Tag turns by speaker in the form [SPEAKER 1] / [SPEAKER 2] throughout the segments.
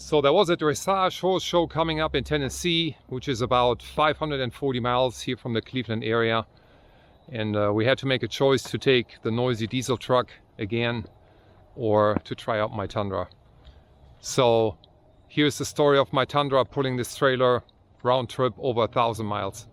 [SPEAKER 1] So there was a dressage horse show coming up in Tennessee, which is about 540 miles here from the Cleveland area. And we had to make a choice to take the noisy diesel truck again or to try out my Tundra. So here's the story of my Tundra pulling this trailer round trip over 1,000 miles.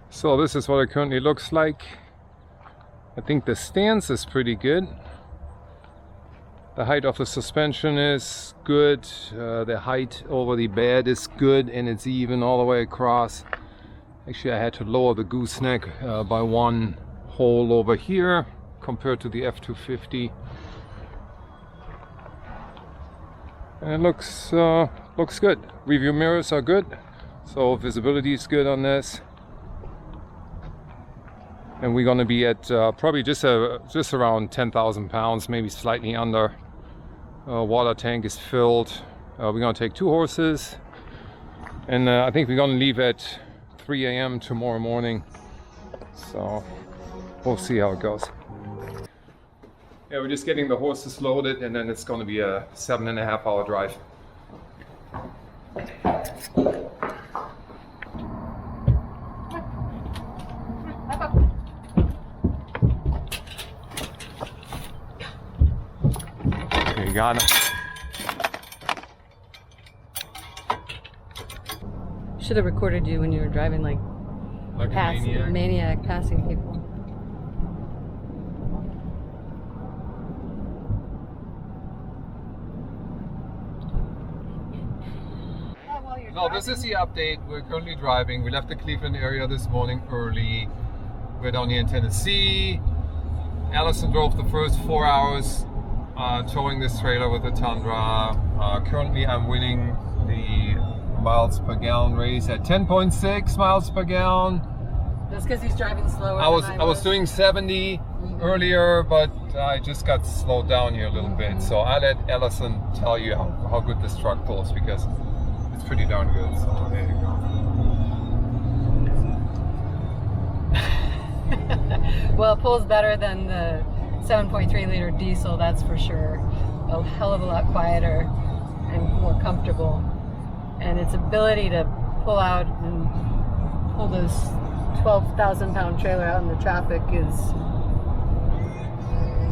[SPEAKER 1] So this is what it currently looks like. I think the stance is pretty good. The height of the suspension is good. The height over the bed is good and it's even all the way across. Actually, I had to lower the gooseneck by one hole over here compared to the F-250. And it looks good. Review mirrors are good. So visibility is good on this. And we're going to be at probably just around 10,000 pounds, maybe slightly under. Water tank is filled. We're going to take 2 horses, and I think we're going to leave at 3 a.m. tomorrow morning. So we'll see how it goes. Yeah, we're just getting the horses loaded, and then it's going to be a 7.5-hour drive. Got it.
[SPEAKER 2] Should have recorded you when you were driving, like
[SPEAKER 1] a
[SPEAKER 2] maniac passing people.
[SPEAKER 1] No, this is the update. We're currently driving. We left the Cleveland area this morning early. We're down here in Tennessee. Allison drove the first 4 hours towing this trailer with the Tundra. Currently I'm winning the miles per gallon race at 10.6 miles per gallon.
[SPEAKER 2] That's because he's driving slower.
[SPEAKER 1] I was doing 70 earlier, but I just got slowed down here a little bit. So I let Allison tell you how good this truck pulls, because it's pretty darn good. So there you go.
[SPEAKER 2] Well, it pulls better than the 7.3 liter diesel, that's for sure. A hell of a lot quieter and more comfortable. And its ability to pull out and pull this 12,000 pound trailer out in the traffic is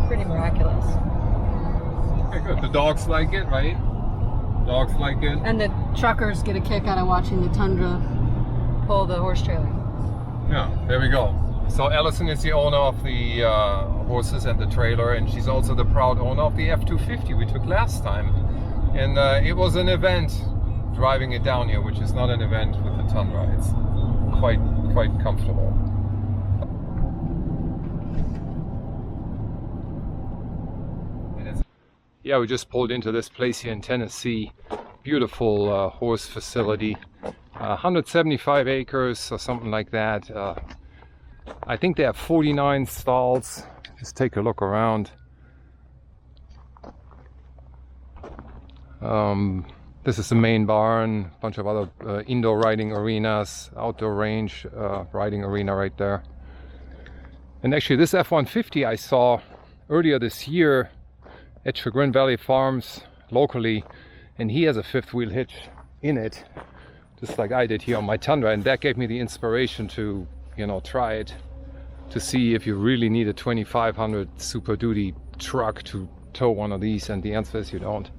[SPEAKER 2] pretty miraculous.
[SPEAKER 1] Okay, good. The dogs like it, right? Dogs like it.
[SPEAKER 2] And the truckers get a kick out of watching the Tundra pull the horse trailer.
[SPEAKER 1] Yeah, there we go. So Allison is the owner of the horses and the trailer, and she's also the proud owner of the F-250 we took last time. And it was an event driving it down here, which is not an event with the Tundra. It's quite comfortable. Yeah, we just pulled into this place here in Tennessee. Beautiful horse facility. 175 acres or something like that. I think they have 49 stalls. Just take a look around. This is the main barn, a bunch of other indoor riding arenas, outdoor range riding arena right there. And actually this F-150 I saw earlier this year at Chagrin Valley Farms locally, and he has a 5th wheel hitch in it, just like I did here on my Tundra, and that gave me the inspiration to, you know, try it, to see if you really need a 2500 Super Duty truck to tow one of these, and the answer is you don't.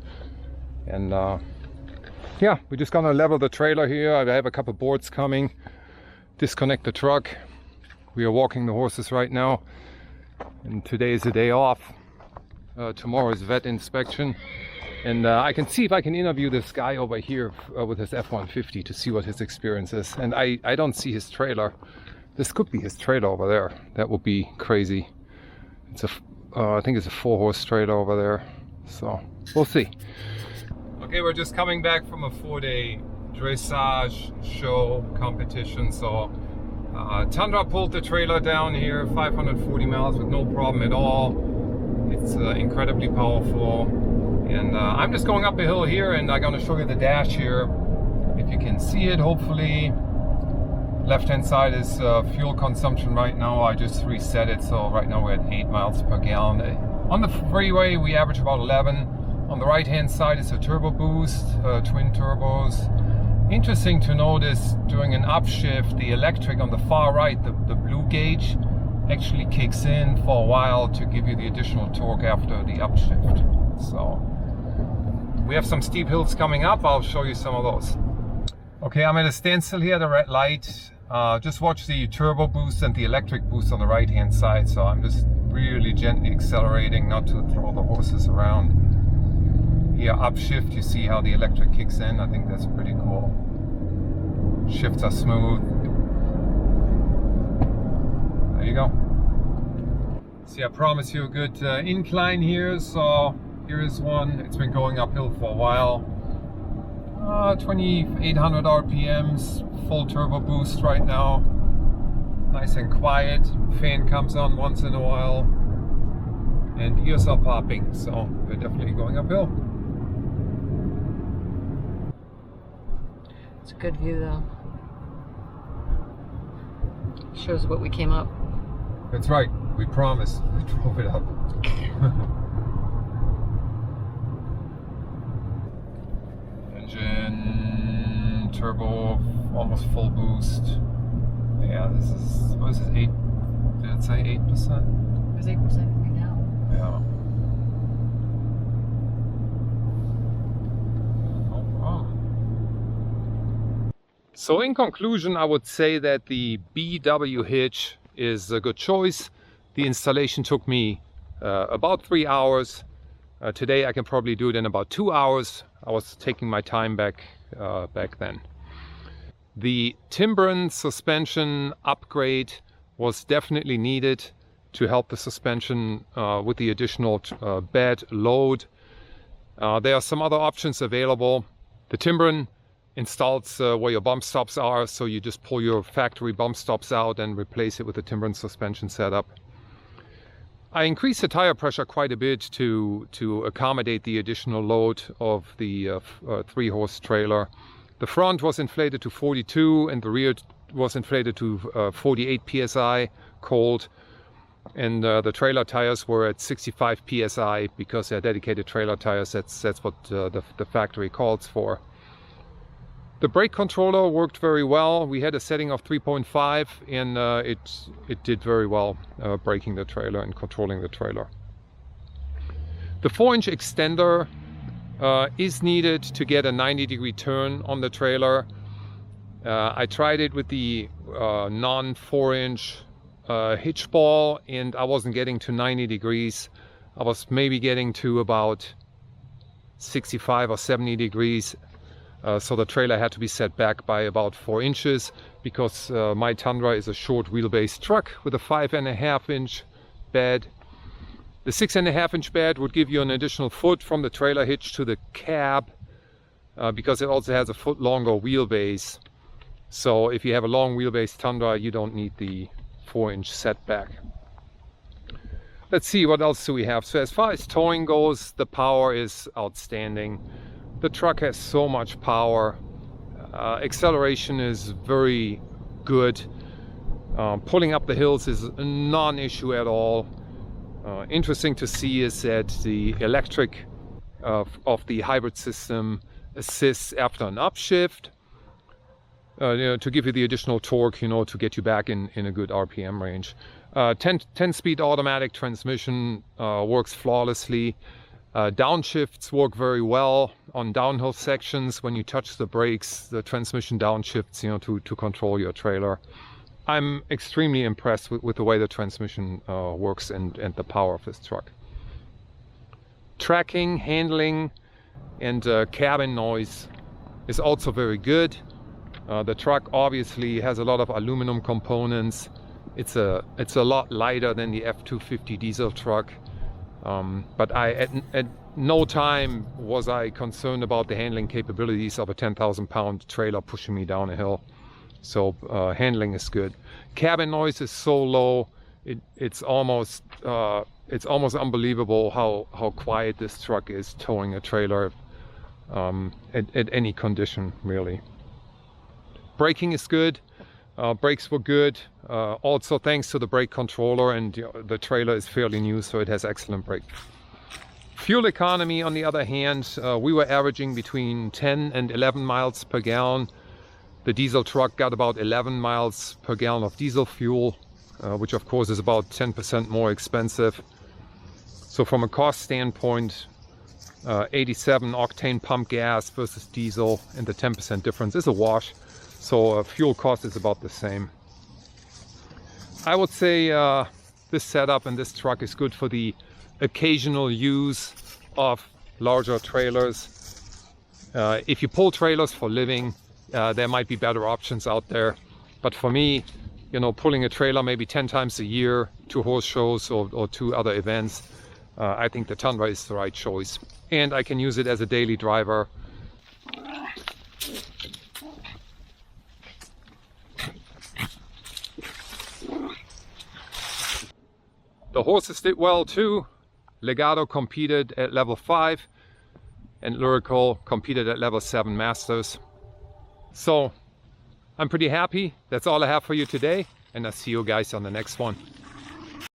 [SPEAKER 1] And yeah, we're just gonna level the trailer here. I have a couple boards coming, disconnect the truck. We are walking the horses right now, and today is the day off. Tomorrow is vet inspection, and I can see if I can interview this guy over here with his F-150 to see what his experience is. And I don't see his trailer. This could be his trailer over there. That would be crazy. It's a I think it's a 4-horse trailer over there, so we'll see. Okay, we're just coming back from a 4-day dressage show competition. So Tundra pulled the trailer down here, 540 miles with no problem at all. It's incredibly powerful. And I'm just going up a hill here, and I'm going to show you the dash here. If you can see it, hopefully. Left hand side is fuel consumption right now. I just reset it, so right now we're at 8 miles per gallon. On the freeway we average about 11. On the right hand side is a turbo boost, twin turbos. Interesting to notice, during an upshift, the electric on the far right, the blue gauge, actually kicks in for a while to give you the additional torque after the upshift. So we have some steep hills coming up. I'll show you some of those. Okay, I'm at a standstill here at a red light. Just watch the turbo boost and the electric boost on the right hand side. So I'm just really gently accelerating, not to throw the horses around. Here, upshift, you see how the electric kicks in. I think that's pretty cool. Shifts are smooth. There you go. See, I promise you a good incline here. So here is one. It's been going uphill for a while. 2,800 RPMs, full turbo boost right now. Nice and quiet. Fan comes on once in a while. And ears are popping, so we're definitely going uphill.
[SPEAKER 2] It's a good view though. Shows what we came up.
[SPEAKER 1] That's right, we promised. We drove it up. Engine, turbo, almost full boost. Yeah, this is, what is it, 8, did it say 8%?
[SPEAKER 2] It was 8% right now.
[SPEAKER 1] Yeah. So in conclusion, I would say that the BW hitch is a good choice. The installation took me about 3 hours. Today I can probably do it in about 2 hours. I was taking my time back then. The Timbren suspension upgrade was definitely needed to help the suspension with the additional bed load. There are some other options available. The Timbren installs where your bump stops are, so you just pull your factory bump stops out and replace it with the Timbren suspension setup. I increased the tire pressure quite a bit to accommodate the additional load of the 3-horse trailer. The front was inflated to 42 and the rear was inflated to 48 psi cold, and the trailer tires were at 65 psi because they're dedicated trailer tires. That's what the factory calls for. The brake controller worked very well. We had a setting of 3.5 and it did very well braking the trailer and controlling the trailer. The 4-inch extender is needed to get a 90-degree turn on the trailer. I tried it with the non-4-inch hitch ball and I wasn't getting to 90 degrees. I was maybe getting to about 65 or 70 degrees. So the trailer had to be set back by about 4 inches because my Tundra is a short wheelbase truck with a 5.5-inch bed. The 6.5-inch bed would give you an additional foot from the trailer hitch to the cab because it also has a foot longer wheelbase. So if you have a long wheelbase Tundra, you don't need the 4-inch setback. Let's see, what else do we have? So as far as towing goes, the power is outstanding. The truck has so much power. Acceleration is very good. Pulling up the hills is a non-issue at all. Interesting to see is that the electric of the hybrid system assists after an upshift, to give you the additional torque, to get you back in a good RPM range. 10-speed automatic transmission works flawlessly. Downshifts work very well on downhill sections. When you touch the brakes, the transmission downshifts, to control your trailer. I'm extremely impressed with the way the transmission works and the power of this truck. Tracking, handling, and cabin noise is also very good. The truck obviously has a lot of aluminum components. It's a lot lighter than the F250 diesel truck. But I no time was I concerned about the handling capabilities of a 10,000 pound trailer pushing me down a hill. So handling is good. Cabin noise is so low, it's almost unbelievable how quiet this truck is towing a trailer at any condition, really. Braking is good. Brakes were good. Also thanks to the brake controller, and the trailer is fairly new, so it has excellent brake. Fuel economy, on the other hand, we were averaging between 10 and 11 miles per gallon. The diesel truck got about 11 miles per gallon of diesel fuel, which of course is about 10% more expensive. So from a cost standpoint, 87 octane pump gas versus diesel, and the 10% difference is a wash. So fuel cost is about the same. I would say this setup and this truck is good for the occasional use of larger trailers. If you pull trailers for living, there might be better options out there. But for me, you know, pulling a trailer maybe 10 times a year to horse shows or to other events, I think the Tundra is the right choice. And I can use it as a daily driver. The horses did well too. Legato competed at level 5 and Lyrical competed at level 7 Masters. So I'm pretty happy. That's all I have for you today, and I'll see you guys on the next one.